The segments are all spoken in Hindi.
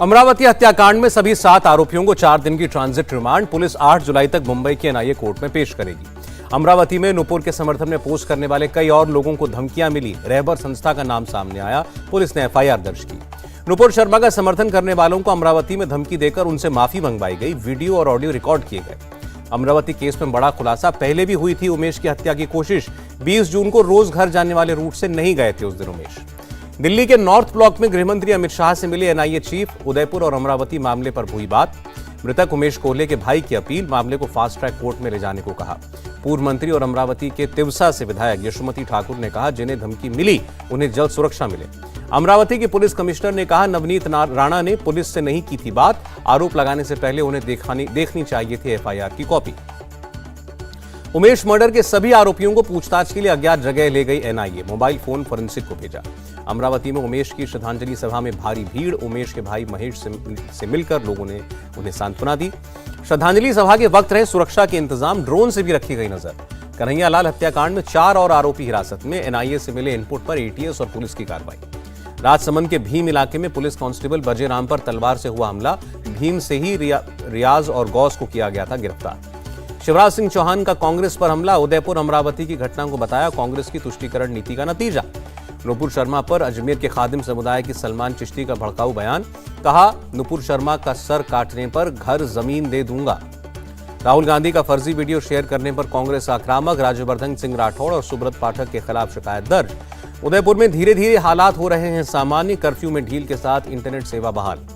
अमरावती हत्याकांड में सभी 7 आरोपियों को 4 दिन की ट्रांजिट रिमांड पुलिस 8 जुलाई तक मुंबई के एनआईए कोर्ट में पेश करेगी। अमरावती में नुपुर के समर्थन में पोस्ट करने वाले कई और लोगों को धमकियां मिली। रहबर संस्था का नाम सामने आया, पुलिस ने एफआईआर दर्ज की। नुपुर शर्मा का समर्थन करने वालों को अमरावती में धमकी देकर उनसे माफी मंगवाई गई। वीडियो और ऑडियो रिकॉर्ड किए गए। अमरावती केस में बड़ा खुलासा पहले भी हुई थी। उमेश की हत्या की कोशिश 20 जून को रोज घर जाने वाले रूट से नहीं गए थे उस दिन उमेश। दिल्ली के नॉर्थ ब्लॉक में गृहमंत्री अमित शाह से मिले एनआईए चीफ। उदयपुर और अमरावती मामले पर हुई बात। मृतक उमेश कोहले के भाई की अपील, मामले को फास्ट ट्रैक कोर्ट में ले जाने को कहा। पूर्व मंत्री और अमरावती के तिवसा से विधायक यशोमती ठाकुर ने कहा, जिन्हें धमकी मिली उन्हें जल्द सुरक्षा मिले। अमरावती के पुलिस कमिश्नर ने कहा, नवनीत राणा ने पुलिस से नहीं की थी बात। आरोप लगाने से पहले उन्हें देखनी चाहिए थी एफआईआर की कॉपी। उमेश मर्डर के सभी आरोपियों को पूछताछ के लिए अज्ञात जगह ले गई एनआईए। मोबाइल फोन फोरेंसिक को भेजा। अमरावती में उमेश की श्रद्धांजलि सभा में भारी भीड़। उमेश के भाई महेश से मिलकर लोगों ने उन्हें सांत्वना दी। श्रद्धांजलि सभा के वक्त रहे सुरक्षा के इंतजाम, ड्रोन से भी रखी गई नजर। कन्हैया लाल हत्याकांड में 4 और आरोपी हिरासत में। एनआईए से मिले इनपुट पर एटीएस और पुलिस की कार्रवाई। राजसमंद के भीम इलाके में पुलिस कांस्टेबल बजेराम पर तलवार से हुआ हमला। भीम से ही रियाज और गौस को किया गया था गिरफ्तार। शिवराज सिंह चौहान का कांग्रेस पर हमला। उदयपुर अमरावती की घटना को बताया कांग्रेस की तुष्टीकरण नीति का नतीजा। नुपुर शर्मा पर अजमेर के खादिम समुदाय की सलमान चिश्ती का भड़काऊ बयान। कहा, नुपुर शर्मा का सर काटने पर घर जमीन दे दूंगा। राहुल गांधी का फर्जी वीडियो शेयर करने पर कांग्रेस आक्रामक। राज्यवर्धन सिंह राठौड़ और सुब्रत पाठक के खिलाफ शिकायत दर्ज। उदयपुर में धीरे धीरे हालात हो रहे हैं सामान्य। कर्फ्यू में ढील के साथ इंटरनेट सेवा बहाल।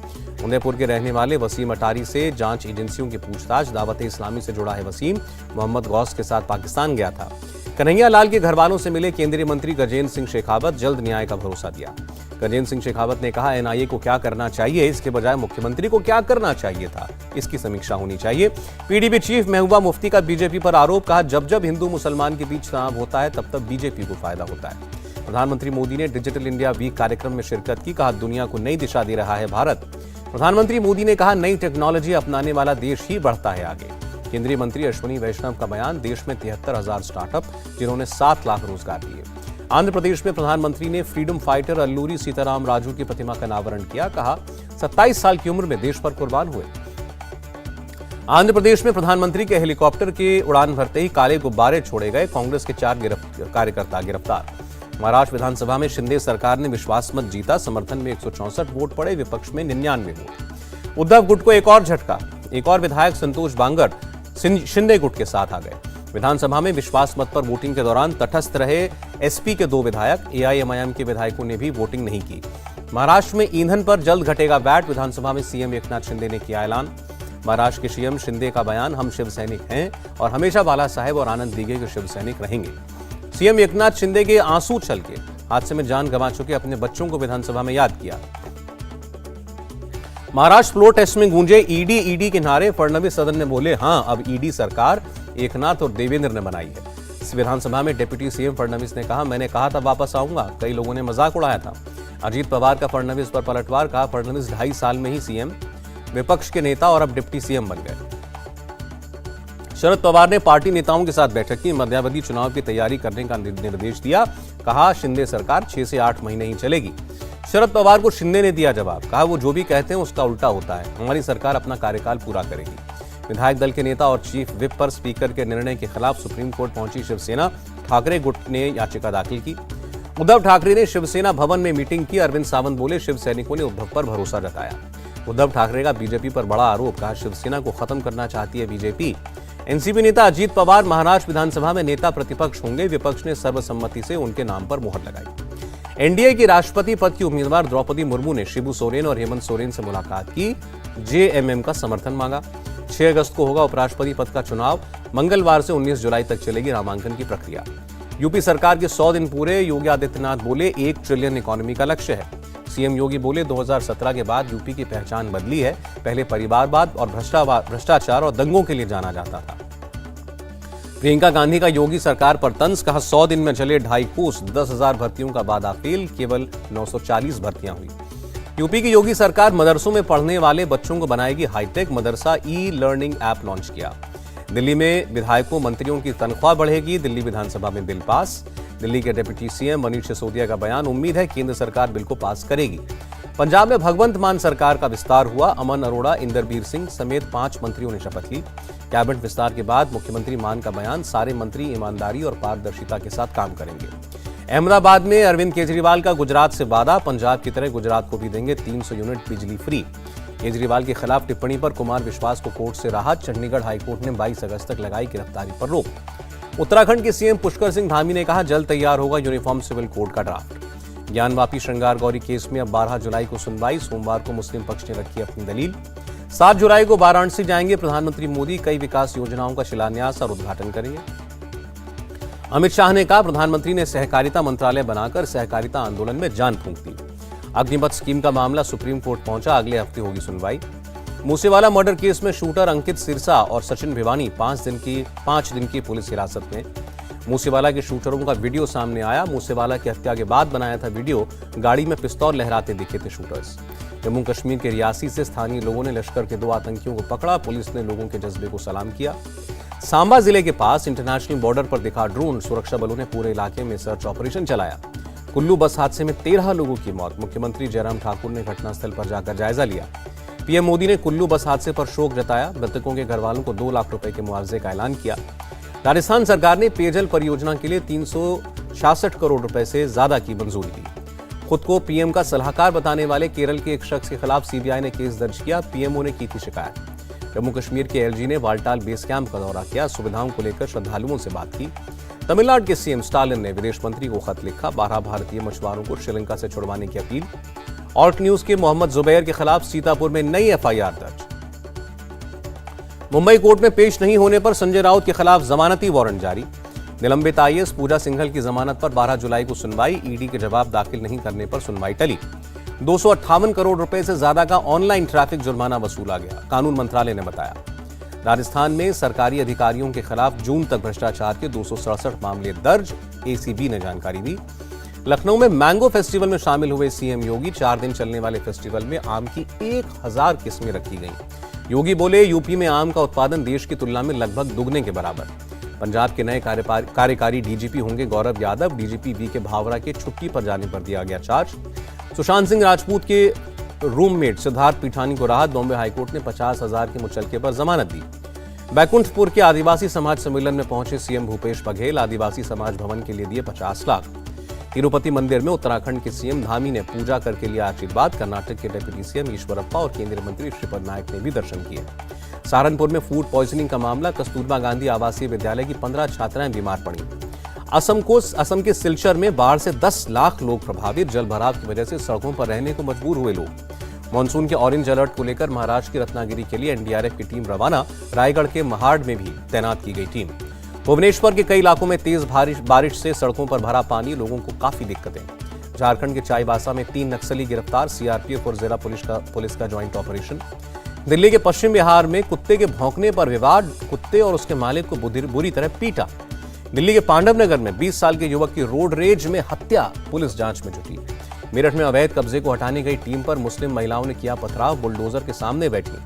उदयपुर के रहने वाले वसीम अटारी से जांच एजेंसियों की पूछताछ। दावत इस्लामी से जुड़ा है वसीम। मोहम्मद गौस के साथ पाकिस्तान गया था। कन्हैया लाल के घर वालों से मिले केंद्रीय मंत्री गजेंद्र सिंह शेखावत। जल्द न्याय का भरोसा दिया। गजेंद्र सिंह शेखावत ने कहा, एनआईए को क्या करना चाहिए, इसके बजाय मुख्यमंत्री को क्या करना चाहिए था, इसकी समीक्षा होनी चाहिए। पीडीपी चीफ महबूबा मुफ्ती का बीजेपी पर आरोप। कहा, जब जब हिंदू मुसलमान के बीच तनाव होता है तब तब बीजेपी को फायदा होता है। प्रधानमंत्री मोदी ने डिजिटल इंडिया वीक कार्यक्रम में शिरकत की। कहा, दुनिया को नई दिशा दे रहा है भारत। प्रधानमंत्री मोदी ने कहा, नई टेक्नोलॉजी अपनाने वाला देश ही बढ़ता है आगे। केंद्रीय मंत्री अश्विनी वैष्णव का बयान। देश में 73,000 स्टार्टअप, जिन्होंने 7 लाख रोजगार दिए। आंध्र प्रदेश में प्रधानमंत्री ने फ्रीडम फाइटर अल्लूरी सीताराम राजू की प्रतिमा का अनावरण किया। कहा, 27 साल की उम्र में देश पर कुर्बान हुए। आंध्र प्रदेश में प्रधानमंत्री के हेलीकॉप्टर के उड़ान भरते ही काले गुब्बारे छोड़े गए। कांग्रेस के 4 कार्यकर्ता गिरफ्तार। महाराष्ट्र विधानसभा में शिंदे सरकार ने विश्वास मत जीता। समर्थन में 164 वोट पड़े, विपक्ष में 99 वोट। उद्धव गुट को एक और झटका। एक और विधायक संतोष बांगर शिंदे गुट के साथ आ गए। विधानसभा में विश्वास मत पर वोटिंग के दौरान तटस्थ रहे एसपी के 2 विधायक। एआईएमआईएम के विधायकों ने भी वोटिंग नहीं की। महाराष्ट्र में ईंधन पर जल्द घटेगा वैट। विधानसभा में सीएम एकनाथ शिंदे ने किया ऐलान। महाराष्ट्र के सीएम शिंदे का बयान, हम शिव सैनिक हैं और हमेशा बाला साहेब और आनंद दीघे के शिव सैनिक रहेंगे। सीएम एकनाथ शिंदे के आंसू छलके। हादसे में जान गंवा चुके अपने बच्चों को विधानसभा में याद किया। महाराष्ट्र फ्लोर टेस्ट में गूंजे ईडी के नारे। फडणवीस सदन में बोले, हां अब ईडी सरकार एकनाथ और देवेंद्र ने बनाई है। इस विधानसभा में डिप्टी सीएम फडणवीस ने कहा, मैंने कहा था वापस आऊंगा। कई लोगों ने मजाक उड़ाया था। अजीत पवार का फडणवीस पर पलटवार। कहा, फडणवीस 2.5 साल में ही सीएम, विपक्ष के नेता और अब डिप्टी सीएम बन गए। शरद पवार ने पार्टी नेताओं के साथ बैठक की। मध्यावधि चुनाव की तैयारी करने का निर्देश दिया। कहा, शिंदे सरकार 6 से 8 महीने ही चलेगी। शरद पवार को शिंदे ने दिया जवाब। कहा, वो जो भी कहते हैं उसका उल्टा होता है। हमारी सरकार अपना कार्यकाल पूरा करेगी। विधायक दल के नेता और चीफ विप पर स्पीकर के निर्णय के खिलाफ सुप्रीम कोर्ट पहुंची शिवसेना। ठाकरे गुट ने याचिका दाखिल की। उद्धव ठाकरे ने शिवसेना भवन में मीटिंग की। अरविंद सावंत बोले, शिव सैनिकों ने उद्धव पर भरोसा जताया। उद्धव ठाकरे का बीजेपी पर बड़ा आरोप। कहा, शिवसेना को खत्म करना चाहती है बीजेपी। एनसीपी नेता अजीत पवार महाराष्ट्र विधानसभा में नेता प्रतिपक्ष होंगे। विपक्ष ने सर्वसम्मति से उनके नाम पर मुहर लगाई। एनडीए की राष्ट्रपति पद की उम्मीदवार द्रौपदी मुर्मू ने शिबू सोरेन और हेमंत सोरेन से मुलाकात की। जेएमएम का समर्थन मांगा। 6 अगस्त को होगा उपराष्ट्रपति पद का चुनाव। मंगलवार से 19 जुलाई तक चलेगी नामांकन की प्रक्रिया। यूपी सरकार के 100 दिन पूरे। योगी आदित्यनाथ बोले, 1 ट्रिलियन इकोनॉमी का लक्ष्य है। सीएम योगी बोले, 2017 के बाद यूपी की पहचान बदली है। पहले परिवारवाद और भ्रष्टाचार और दंगों के लिए जाना जाता था। प्रियंका गांधी का योगी सरकार पर तंज। कहा, 100 दिन में चले 2.5 कोस। 10,000 भर्तियों का वादा फेल। केवल 940 भर्तियां हुई। यूपी की योगी सरकार मदरसों में पढ़ने वाले बच्चों को बनाएगी हाईटेक। मदरसा ई लर्निंग ऐप लॉन्च किया। दिल्ली में विधायकों मंत्रियों की तनख्वाह बढ़ेगी। दिल्ली विधानसभा में बिल पास। दिल्ली के डिप्टी सीएम मनीष सिसोदिया का बयान। उम्मीद है केंद्र सरकार बिल को पास करेगी। पंजाब में भगवंत मान सरकार का विस्तार हुआ। अमन अरोड़ा, इंदरबीर सिंह समेत 5 मंत्रियों ने शपथ ली। कैबिनेट विस्तार के बाद मुख्यमंत्री मान का बयान, सारे मंत्री ईमानदारी और पारदर्शिता के साथ काम करेंगे। अहमदाबाद में अरविंद केजरीवाल का गुजरात से वादा, पंजाब की तरह गुजरात को भी देंगे 300 यूनिट बिजली फ्री। केजरीवाल के खिलाफ टिप्पणी पर कुमार विश्वास को कोर्ट से राहत। चंडीगढ़ हाईकोर्ट ने 22 अगस्त तक लगाई गिरफ्तारी पर रोक। उत्तराखंड के सीएम पुष्कर सिंह धामी ने कहा, जल्द तैयार होगा यूनिफॉर्म सिविल कोड का ड्राफ्ट। ज्ञानवापी श्रृंगार गौरी केस में अब 12 जुलाई को सुनवाई। सोमवार को मुस्लिम पक्ष ने रखी अपनी दलील। 7 जुलाई को वाराणसी जाएंगे प्रधानमंत्री मोदी, कई विकास योजनाओं का शिलान्यास और उद्घाटन करेंगे। अमित शाह ने कहा, प्रधानमंत्री ने सहकारिता मंत्रालय बनाकर सहकारिता आंदोलन में जान फूंक दी। अग्निपथ स्कीम का मामला सुप्रीम कोर्ट पहुंचा, अगले हफ्ते होगी सुनवाई। मूसेवाला मर्डर केस में शूटर अंकित सिरसा और सचिन भिवानी 5 दिन की पुलिस हिरासत में। मूसेवाला के शूटरों का वीडियो सामने आया। मूसेवाला की हत्या के बाद बनाया था वीडियो। गाड़ी में पिस्तौल लहराते दिखे थे शूटर्स। जम्मू कश्मीर के रियासी से स्थानीय लोगों ने लश्कर के 2 आतंकियों को पकड़ा। पुलिस ने लोगों के जज्बे को सलाम किया। सांबा जिले के पास इंटरनेशनल बॉर्डर पर दिखा ड्रोन। सुरक्षा बलों ने पूरे इलाके में सर्च ऑपरेशन चलाया। कुल्लू बस हादसे में 13 लोगों की मौत। मुख्यमंत्री जयराम ठाकुर ने घटनास्थल पर जाकर जायजा लिया। पीएम मोदी ने कुल्लू बस हादसे पर शोक जताया। मृतकों के घर वालों को 2 लाख रुपए के मुआवजे का ऐलान किया। राजस्थान सरकार ने पेयजल परियोजना के लिए 366 करोड़ रुपए से ज्यादा की मंजूरी दी। खुद को पीएम का सलाहकार बताने वाले केरल के एक शख्स के खिलाफ सीबीआई ने केस दर्ज किया। पीएमओ ने की थी शिकायत। जम्मू कश्मीर के एलजी ने बालटाल बेस कैंप का दौरा किया। सुविधाओं को लेकर श्रद्धालुओं से बात की। तमिलनाडु के सीएम स्टालिन ने विदेश मंत्री को खत लिखा। 12 भारतीय मछुआरों को श्रीलंका से छुड़वाने की अपील। ऑल्ट न्यूज के मोहम्मद जुबैर के खिलाफ सीतापुर में नई एफआईआर दर्ज। मुंबई कोर्ट में पेश नहीं होने पर संजय राउत के खिलाफ जमानती वारंट जारी। निलंबित आईएएस पूजा सिंघल की जमानत पर 12 जुलाई को सुनवाई। ईडी के जवाब दाखिल नहीं करने पर सुनवाई टली। 258 करोड़ रुपए से ज्यादा का ऑनलाइन ट्रैफिक जुर्माना वसूला गया, कानून मंत्रालय ने बताया। राजस्थान में सरकारी अधिकारियों के खिलाफ जून तक भ्रष्टाचार के 267 मामले दर्ज, एसीबी ने जानकारी दी। लखनऊ में मैंगो फेस्टिवल में शामिल हुए सीएम योगी। 4 दिन चलने वाले फेस्टिवल में आम की 1000 किस्में रखी गईं। योगी बोले, यूपी में आम का उत्पादन देश की तुलना में लगभग दुगने के बराबर। पंजाब के नए कार्यकारी डीजीपी होंगे गौरव यादव। डीजीपी वी के भावरा के छुट्टी पर जाने पर दिया गया चार्ज। सुशांत सिंह राजपूत के रूममेट सिद्धार्थ पीठानी को राहत। बॉम्बे हाईकोर्ट ने 50,000 के मुचलके पर जमानत दी। बैकुंठपुर के आदिवासी समाज सम्मेलन में पहुंचे सीएम भूपेश बघेल। आदिवासी समाज भवन के लिए दिए 50 लाख। तिरुपति मंदिर में उत्तराखंड के सीएम धामी ने पूजा करके लिया आशीर्वाद। कर्नाटक के डिप्टी सीएम ईश्वरप्पा और केंद्रीय मंत्री श्रीपद नायक ने भी दर्शन किए। सहारनपुर में फूड पॉइजनिंग का मामला। कस्तूरबा गांधी आवासीय विद्यालय की 15 छात्राएं बीमार पड़ी। असम के सिलचर में बाढ़ से 10 लाख लोग प्रभावित। जल भराव की वजह से सड़कों पर रहने को मजबूर हुए लोग। मानसून के ऑरेंज अलर्ट को लेकर महाराष्ट्र की रत्नागिरी के लिए एनडीआरएफ की टीम रवाना। रायगढ़ के महाड़ में भी तैनात की गई टीम। भुवनेश्वर के कई इलाकों में तेज बारिश से सड़कों पर भरा पानी, लोगों को काफी दिक्कतें। झारखंड के चाईबासा में 3 नक्सली गिरफ्तार। सीआरपीएफ और जिला पुलिस का ज्वाइंट ऑपरेशन। दिल्ली के पश्चिम बिहार में कुत्ते के भौंकने पर विवाद। कुत्ते और उसके मालिक को बुरी तरह पीटा। दिल्ली के पांडव नगर में 20 साल के युवक की रोड रेज में हत्या, पुलिस जांच में जुटी। मेरठ में अवैध कब्जे को हटाने गई टीम पर मुस्लिम महिलाओं ने किया पथराव, बुलडोजर के सामने बैठी।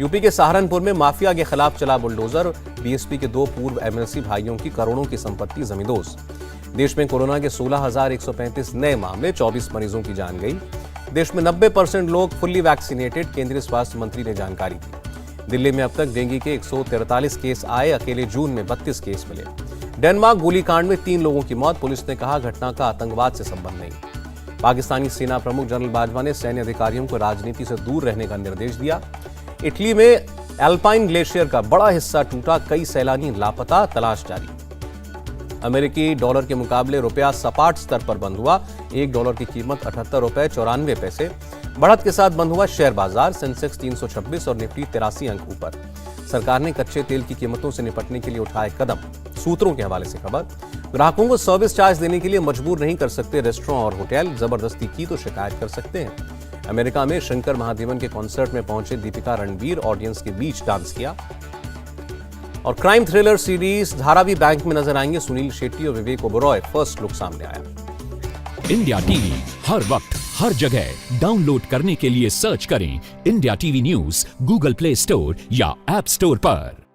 यूपी के सहारनपुर में माफिया के खिलाफ चला बुलडोजर। बीएसपी के 2 पूर्व एमएलसी भाइयों की करोड़ों की संपत्ति जमींदोज। देश में कोरोना के 16,135 नए मामले, 24 मरीजों की जान गई। देश में 90% लोग फुल्ली वैक्सीनेटेड, केंद्रीय स्वास्थ्य मंत्री ने जानकारी दी। दिल्ली में अब तक डेंगू के 143 केस आए, अकेले जून में 32 केस मिले। डेनमार्क गोलीकांड में 3 लोगों की मौत, पुलिस ने कहा घटना का आतंकवाद से संबंध नहीं। पाकिस्तानी सेना प्रमुख जनरल बाजवा ने सैन्य अधिकारियों को राजनीति से दूर रहने का निर्देश दिया। इटली में एल्पाइन ग्लेशियर का बड़ा हिस्सा टूटा, कई सैलानी लापता, तलाश जारी। अमेरिकी डॉलर के मुकाबले रुपया सपाट स्तर पर बंद हुआ। $1 की कीमत 78 रुपए 94 पैसे। बढ़त के साथ बंद हुआ शेयर बाजार। सेंसेक्स 326 और निफ्टी 83 अंक ऊपर। सरकार ने कच्चे तेल की कीमतों से निपटने के लिए उठाए कदम, सूत्रों के हवाले से खबर। ग्राहकों को सर्विस चार्ज देने के लिए मजबूर नहीं कर सकते रेस्टोरेंट और होटल, जबरदस्ती की तो शिकायत कर सकते हैं। अमेरिका में शंकर महादेवन के कॉन्सर्ट में पहुंचे दीपिका रणबीर, ऑडियंस के बीच डांस किया। और crime thriller series Dharavi bank में नजर आएंगे सुनील शेट्टी और विवेक ओबरॉय, फर्स्ट लुक सामने आया। इंडिया टीवी हर वक्त हर जगह डाउनलोड करने के लिए सर्च करें India TV news Google play store या ऐप स्टोर पर।